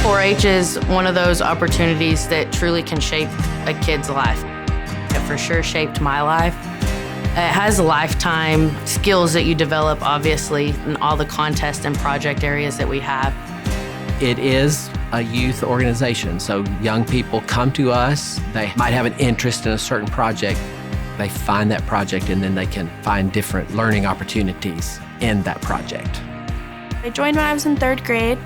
4-H is one of those opportunities that truly can shape a kid's life. It for sure shaped my life. It has lifetime skills that you develop, obviously, in all the contest and project areas that we have. It is a youth organization, so young people come to us. They might have an interest in a certain project. They find that project, and then they can find different learning opportunities in that project. I joined when I was in 3rd grade.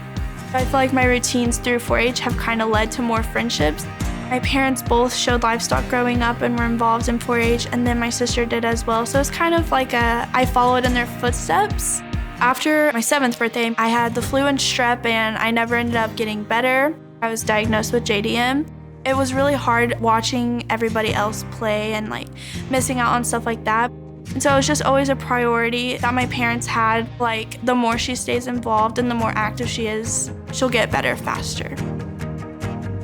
I feel like my routines through 4-H have kind of led to more friendships. My parents both showed livestock growing up and were involved in 4-H, and then my sister did as well. So it's kind of like I followed in their footsteps. After my 7th birthday, I had the flu and strep, and I never ended up getting better. I was diagnosed with JDM. It was really hard watching everybody else play and like missing out on stuff like that. And so it was just always a priority that my parents had. Like, the more she stays involved and the more active she is, she'll get better faster.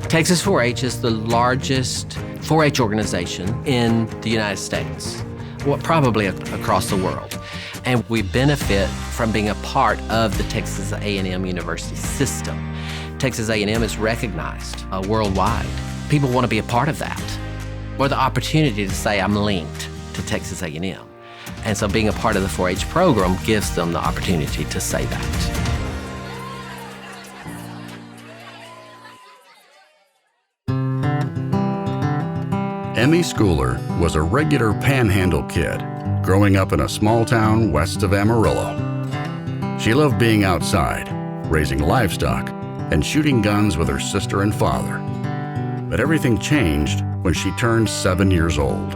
Texas 4-H is the largest 4-H organization in the United States, well, probably across the world. And we benefit from being a part of the Texas A&M University system. Texas A&M is recognized worldwide. People want to be a part of that, or the opportunity to say, I'm linked to Texas A&M. And so being a part of the 4-H program gives them the opportunity to say that. Emmy Schooler was a regular Panhandle kid, growing up in a small town west of Amarillo. She loved being outside, raising livestock, and shooting guns with her sister and father. But everything changed when she turned 7 years old.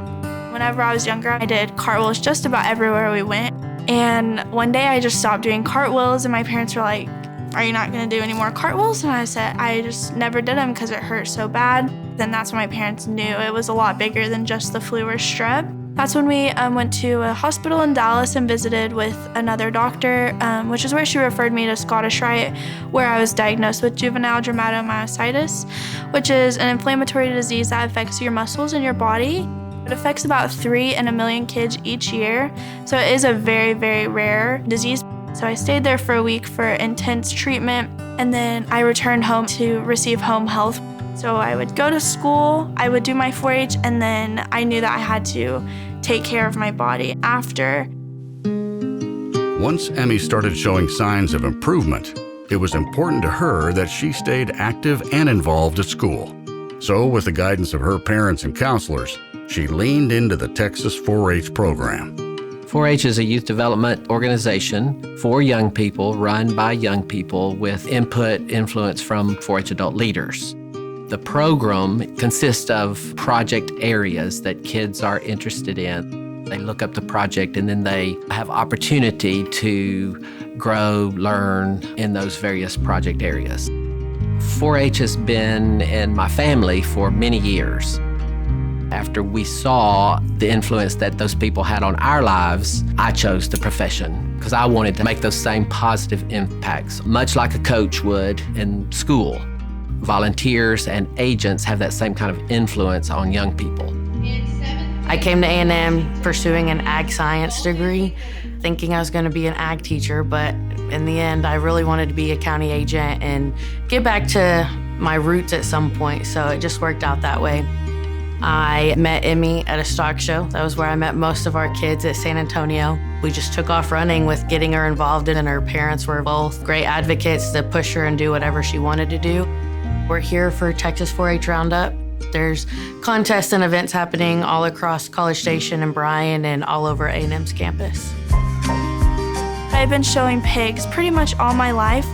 Whenever I was younger, I did cartwheels just about everywhere we went. And one day I just stopped doing cartwheels, and my parents were like, are you not gonna do any more cartwheels? And I said, I just never did them because it hurt so bad. Then that's when my parents knew it was a lot bigger than just the flu or strep. That's when we went to a hospital in Dallas and visited with another doctor, which is where she referred me to Scottish Rite, where I was diagnosed with juvenile dermatomyositis, which is an inflammatory disease that affects your muscles in your body. It affects about 3 in a million kids each year, so it is a very, very rare disease. So I stayed there for a week for intense treatment, and then I returned home to receive home health. So I would go to school, I would do my 4-H, and then I knew that I had to take care of my body after. Once Emmy started showing signs of improvement, it was important to her that she stayed active and involved at school. So with the guidance of her parents and counselors, she leaned into the Texas 4-H program. 4-H is a youth development organization for young people, run by young people with influence from 4-H adult leaders. The program consists of project areas that kids are interested in. They look up the project, and then they have opportunity to grow, learn in those various project areas. 4-H has been in my family for many years. After we saw the influence that those people had on our lives, I chose the profession because I wanted to make those same positive impacts, much like a coach would in school. Volunteers and agents have that same kind of influence on young people. I came to A&M pursuing an ag science degree, thinking I was going to be an ag teacher, but in the end, I really wanted to be a county agent and get back to my roots at some point, so it just worked out that way. I met Emmy at a stock show. That was where I met most of our kids at San Antonio. We just took off running with getting her involved in, and her parents were both great advocates to push her and do whatever she wanted to do. We're here for Texas 4-H Roundup. There's contests and events happening all across College Station and Bryan and all over A&M's campus. I've been showing pigs pretty much all my life,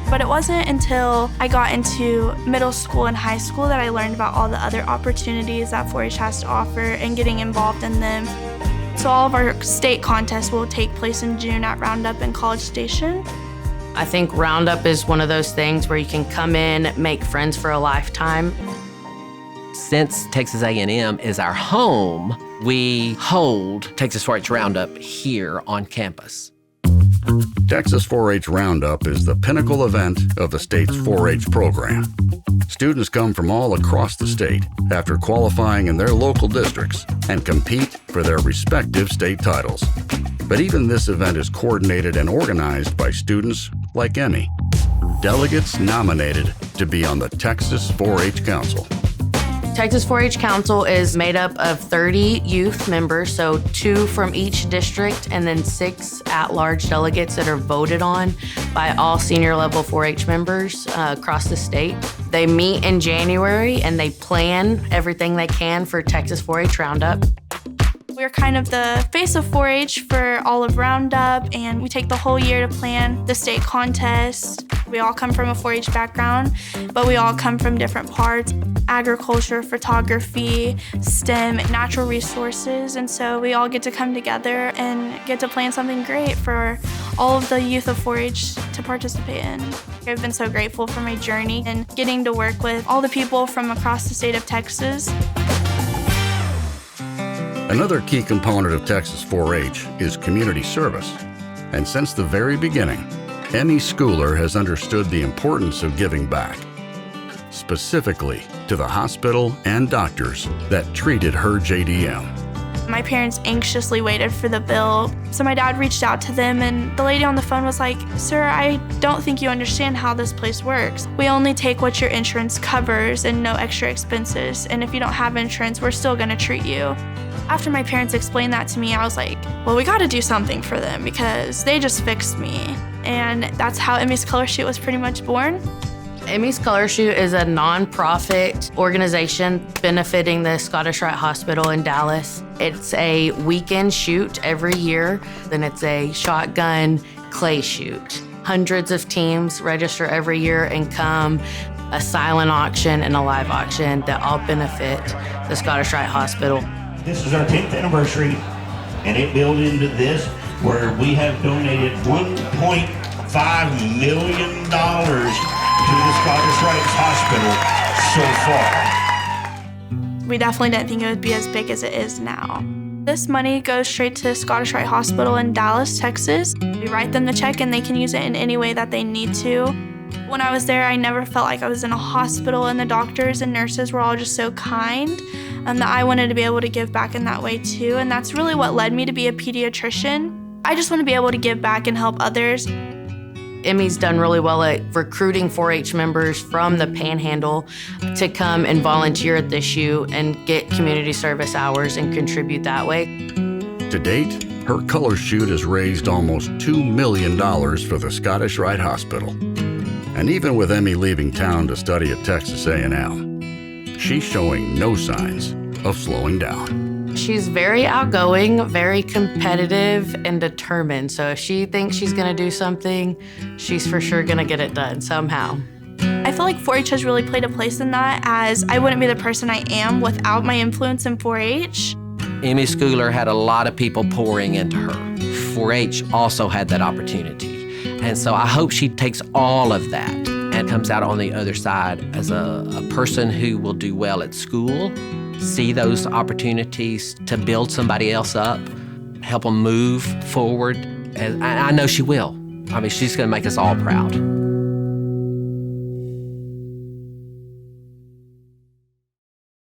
but it wasn't until I got into middle school and high school that I learned about all the other opportunities that 4-H has to offer and getting involved in them. So all of our state contests will take place in June at Roundup in College Station. I think Roundup is one of those things where you can come in, make friends for a lifetime. Since Texas A&M is our home, we hold Texas 4-H Roundup here on campus. Texas 4-H Roundup is the pinnacle event of the state's 4-H program. Students come from all across the state after qualifying in their local districts and compete for their respective state titles. But even this event is coordinated and organized by students like Emmy. Delegates nominated to be on the Texas 4-H Council. Texas 4-H Council is made up of 30 youth members, so 2 from each district and then 6 at-large delegates that are voted on by all senior level 4-H members across the state. They meet in January and they plan everything they can for Texas 4-H Roundup. We're kind of the face of 4-H for all of Roundup, and we take the whole year to plan the state contest. We all come from a 4-H background, but we all come from different parts: agriculture, photography, STEM, natural resources. And so we all get to come together and get to plan something great for all of the youth of 4-H to participate in. I've been so grateful for my journey and getting to work with all the people from across the state of Texas. Another key component of Texas 4-H is community service. And since the very beginning, Emmy Schooler has understood the importance of giving back, specifically to the hospital and doctors that treated her JDM. My parents anxiously waited for the bill, so my dad reached out to them, and the lady on the phone was like, "Sir, I don't think you understand how this place works. We only take what your insurance covers and no extra expenses, and if you don't have insurance, we're still gonna treat you." After my parents explained that to me, I was like, well, we gotta do something for them because they just fixed me. And that's how Emmy's Color Shoot was pretty much born. Emmy's Color Shoot is a nonprofit organization benefiting the Scottish Rite Hospital in Dallas. It's a weekend shoot every year, then it's a shotgun clay shoot. Hundreds of teams register every year and come, a silent auction and a live auction that all benefit the Scottish Rite Hospital. This is our 10th anniversary, and it built into this where we have donated $1.5 million to the Scottish Rite Hospital so far. We definitely didn't think it would be as big as it is now. This money goes straight to Scottish Rite Hospital in Dallas, Texas. We write them the check and they can use it in any way that they need to. When I was there, I never felt like I was in a hospital, and the doctors and nurses were all just so kind that I wanted to be able to give back in that way too. And that's really what led me to be a pediatrician. I just want to be able to give back and help others. Emmy's done really well at recruiting 4-H members from the Panhandle to come and volunteer at the shoot and get community service hours and contribute that way. To date, her color shoot has raised almost $2 million for the Scottish Rite Hospital. And even with Emmy leaving town to study at Texas A&M, she's showing no signs of slowing down. She's very outgoing, very competitive, and determined. So if she thinks she's gonna do something, she's for sure gonna get it done somehow. I feel like 4-H has really played a place in that, as I wouldn't be the person I am without my influence in 4-H. Emmy Schooler had a lot of people pouring into her. 4-H also had that opportunity. And so I hope she takes all of that and comes out on the other side as a person who will do well at school, see those opportunities to build somebody else up, help them move forward. And I know she will. I mean, she's going to make us all proud.